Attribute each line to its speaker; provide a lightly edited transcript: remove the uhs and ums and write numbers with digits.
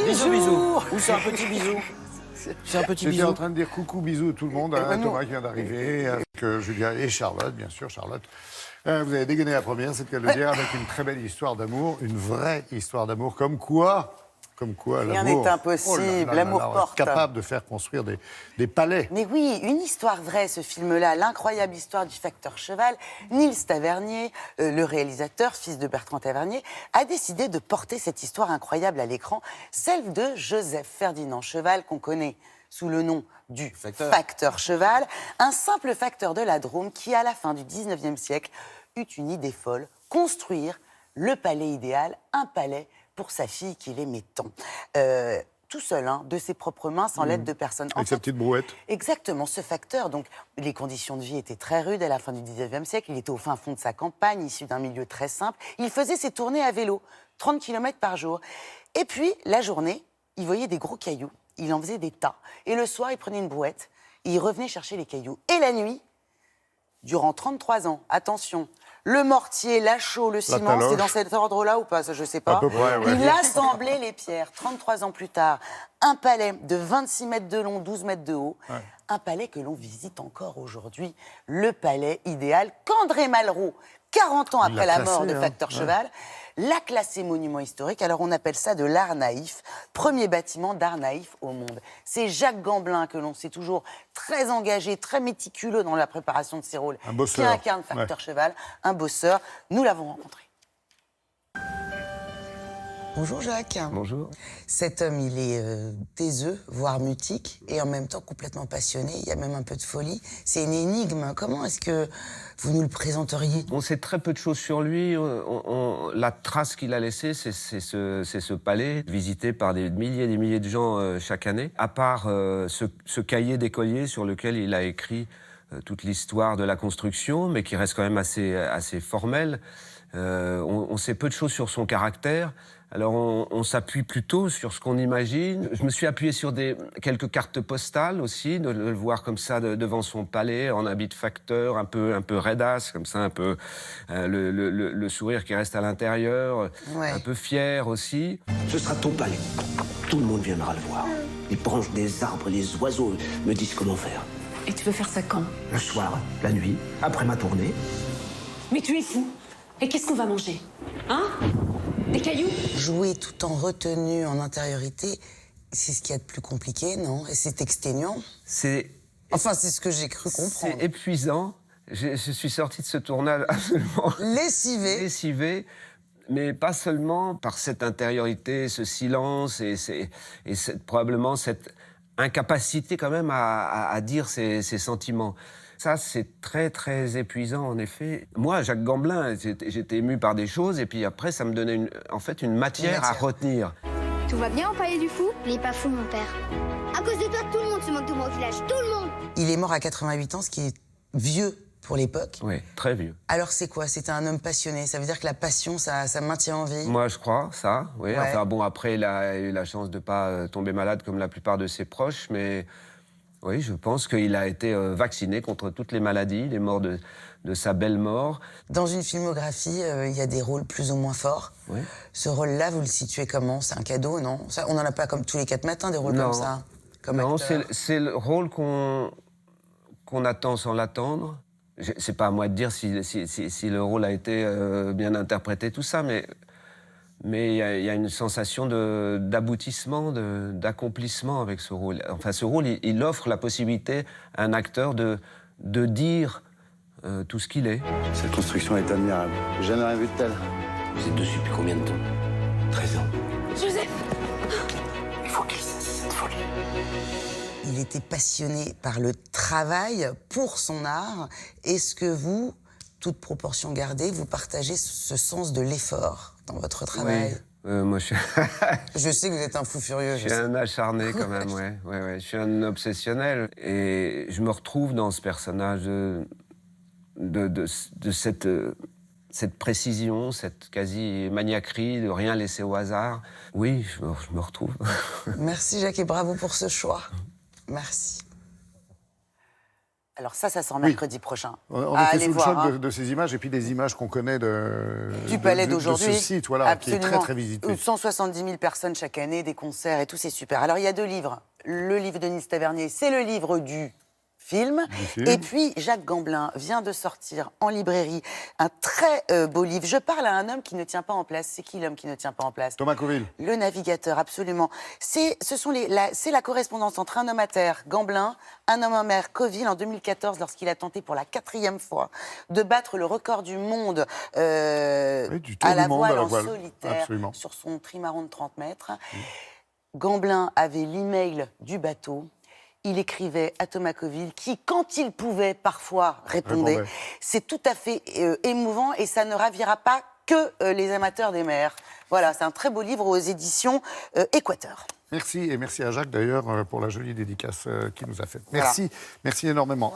Speaker 1: Bisous, bisous. Ou c'est un petit bisou. C'est un petit
Speaker 2: J'étais
Speaker 1: bisou.
Speaker 2: en train de dire coucou, bisous à tout le monde. Hein, Thomas qui vient d'arriver, avec Julia et Charlotte, bien sûr, Charlotte. Vous avez dégainé la première, c'est le cas de le dire, avec une très belle histoire d'amour, une vraie histoire d'amour, comme quoi
Speaker 3: Rien
Speaker 2: l'amour...
Speaker 3: n'est impossible, l'amour porte.
Speaker 2: Capable de faire construire des palais.
Speaker 3: Mais oui, une histoire vraie, ce film-là, l'incroyable histoire du facteur cheval. Niels Tavernier, le réalisateur, fils de Bertrand Tavernier, a décidé de porter cette histoire incroyable à l'écran, celle de Joseph Ferdinand Cheval, qu'on connaît sous le nom du facteur cheval, un simple facteur de la Drôme qui, à la fin du 19e siècle, eut une idée folle, construire le palais idéal, un palais pour sa fille qu'il aimait tant. Tout seul, hein, de ses propres mains, sans l'aide de personne.
Speaker 2: Avec sa petite brouette.
Speaker 3: Exactement, ce facteur. Donc, les conditions de vie étaient très rudes à la fin du 19e siècle. Il était au fin fond de sa campagne, issu d'un milieu très simple. Il faisait ses tournées à vélo, 30 km par jour. Et puis, la journée, il voyait des gros cailloux. Il en faisait des tas. Et le soir, il prenait une brouette et il revenait chercher les cailloux. Et la nuit, durant 33 ans, attention, le mortier, la chaux, le ciment, c'est dans cet ordre-là ou pas? Ça, je sais pas.
Speaker 2: À peu près, ouais.
Speaker 3: Il assemblait les pierres. 33 ans plus tard, un palais de 26 mètres de long, 12 mètres de haut. Ouais. Un palais que l'on visite encore aujourd'hui. Le palais idéal qu'André Malraux, 40 ans après la mort de Facteur Cheval, l'a classé monument historique. Alors on appelle ça de l'art naïf, premier bâtiment d'art naïf au monde. C'est Jacques Gamblin, que l'on sait toujours très engagé, très méticuleux dans la préparation de ses rôles, qui incarne Facteur Cheval, un bosseur. Nous l'avons rencontré. Bonjour Jacques.
Speaker 4: Bonjour.
Speaker 3: Cet homme, il est taiseux, voire mutique, et en même temps complètement passionné. Il y a même un peu de folie. C'est une énigme. Comment est-ce que vous nous le présenteriez?
Speaker 4: On sait très peu de choses sur lui. La trace qu'il a laissée, c'est ce palais, visité par des milliers et des milliers de gens chaque année. À part ce cahier d'écolier sur lequel il a écrit toute l'histoire de la construction, mais qui reste quand même assez formel. On sait peu de choses sur son caractère. Alors on s'appuie plutôt sur ce qu'on imagine. Je me suis appuyé sur quelques cartes postales aussi, de le voir comme ça devant son palais, en habit de facteur, un peu raidasse, comme ça, un peu le sourire qui reste à l'intérieur, un peu fier aussi.
Speaker 5: Ce sera ton palais. Tout le monde viendra le voir. Les branches des arbres, les oiseaux me disent comment faire.
Speaker 6: Et tu veux faire ça quand?
Speaker 5: Le soir, la nuit, après ma tournée.
Speaker 6: Mais tu es fou. Et qu'est-ce qu'on va manger? Hein? Des cailloux?
Speaker 3: Jouer tout en retenue, en intériorité, c'est ce qu'il y a de plus compliqué, non? Et c'est exténuant. Enfin, c'est ce que j'ai cru comprendre.
Speaker 4: C'est épuisant. Je suis sorti de ce tournage absolument... Lessivé. Mais pas seulement par cette intériorité, ce silence et probablement cette incapacité quand même à dire ses sentiments. Ça, c'est très, très épuisant, en effet. Moi, Jacques Gamblin, j'étais ému par des choses, et puis après, ça me donnait une matière à retenir.
Speaker 7: Tout va bien au palais du fou? Il est pas fou, mon père. À cause de toi, tout le monde se moque de moi au village. Tout le monde! Il est mort à 88 ans, ce qui est vieux pour l'époque.
Speaker 4: Oui, très vieux.
Speaker 3: Alors, c'est quoi? C'était un homme passionné. Ça veut dire que la passion, ça maintient en vie?
Speaker 4: Moi, je crois, ça, oui. Ouais. Enfin, bon, après, il a eu la chance de ne pas tomber malade comme la plupart de ses proches, mais... Oui, je pense qu'il a été vacciné contre toutes les maladies. Il est mort de sa belle mort.
Speaker 3: Dans une filmographie, il y a des rôles plus ou moins forts. Oui. Ce rôle-là, vous le situez comment? C'est un cadeau, non? On n'en a pas comme tous les 4 matins, des rôles comme ça?
Speaker 4: Non, c'est le rôle qu'on attend sans l'attendre. C'est pas à moi de dire si le rôle a été bien interprété, tout ça, mais il y a une sensation d'aboutissement, d'accomplissement avec ce rôle. Enfin, ce rôle, il offre la possibilité à un acteur de dire tout ce qu'il est.
Speaker 8: Cette construction est admirable. J'ai jamais rien vu de tel.
Speaker 5: Vous êtes dessus depuis combien de temps? 13 ans.
Speaker 6: Joseph!
Speaker 5: Il faut qu'il cesse cette folie.
Speaker 3: Il était passionné par le travail pour son art. Est-ce que vous, toute proportion gardée, vous partagez ce sens de l'effort dans votre travail?
Speaker 4: Oui, moi je suis...
Speaker 3: Je sais que vous êtes un fou furieux.
Speaker 4: Je suis un acharné quand même, ouais. Je suis un obsessionnel. Et je me retrouve dans ce personnage de cette précision, cette quasi-maniaquerie, de rien laisser au hasard. Oui, je me retrouve.
Speaker 3: Merci Jacques et bravo pour ce choix. Merci. Alors ça sort mercredi prochain.
Speaker 2: On était sous le choc
Speaker 3: hein.
Speaker 2: de ces images et puis des images qu'on connaît
Speaker 3: du palais d'aujourd'hui.
Speaker 2: De ce site, voilà, qui est très très visité.
Speaker 3: 170 000 personnes chaque année, des concerts et tout, c'est super. Alors il y a 2 livres. Le livre de Nils Tavernier, c'est le livre du film. Et puis, Jacques Gamblin vient de sortir en librairie un très beau livre. Je parle à un homme qui ne tient pas en place. C'est qui l'homme qui ne tient pas en place?
Speaker 2: Thomas Coville.
Speaker 3: Le navigateur, absolument. C'est la correspondance entre un homme à terre, Gamblin, un homme en mer, Coville, en 2014, lorsqu'il a tenté pour la 4e fois de battre le record du monde à la voile en solitaire.
Speaker 2: Absolument.
Speaker 3: Sur son trimaran de 30 mètres. Gamblin avait l'email du bateau. Il écrivait à Thomas Coville, qui, quand il pouvait, parfois répondait. C'est tout à fait émouvant et ça ne ravira pas que les amateurs des mers. Voilà, c'est un très beau livre aux éditions Équateur.
Speaker 2: Merci, et merci à Jacques d'ailleurs pour la jolie dédicace qu'il nous a faite. Merci, merci énormément.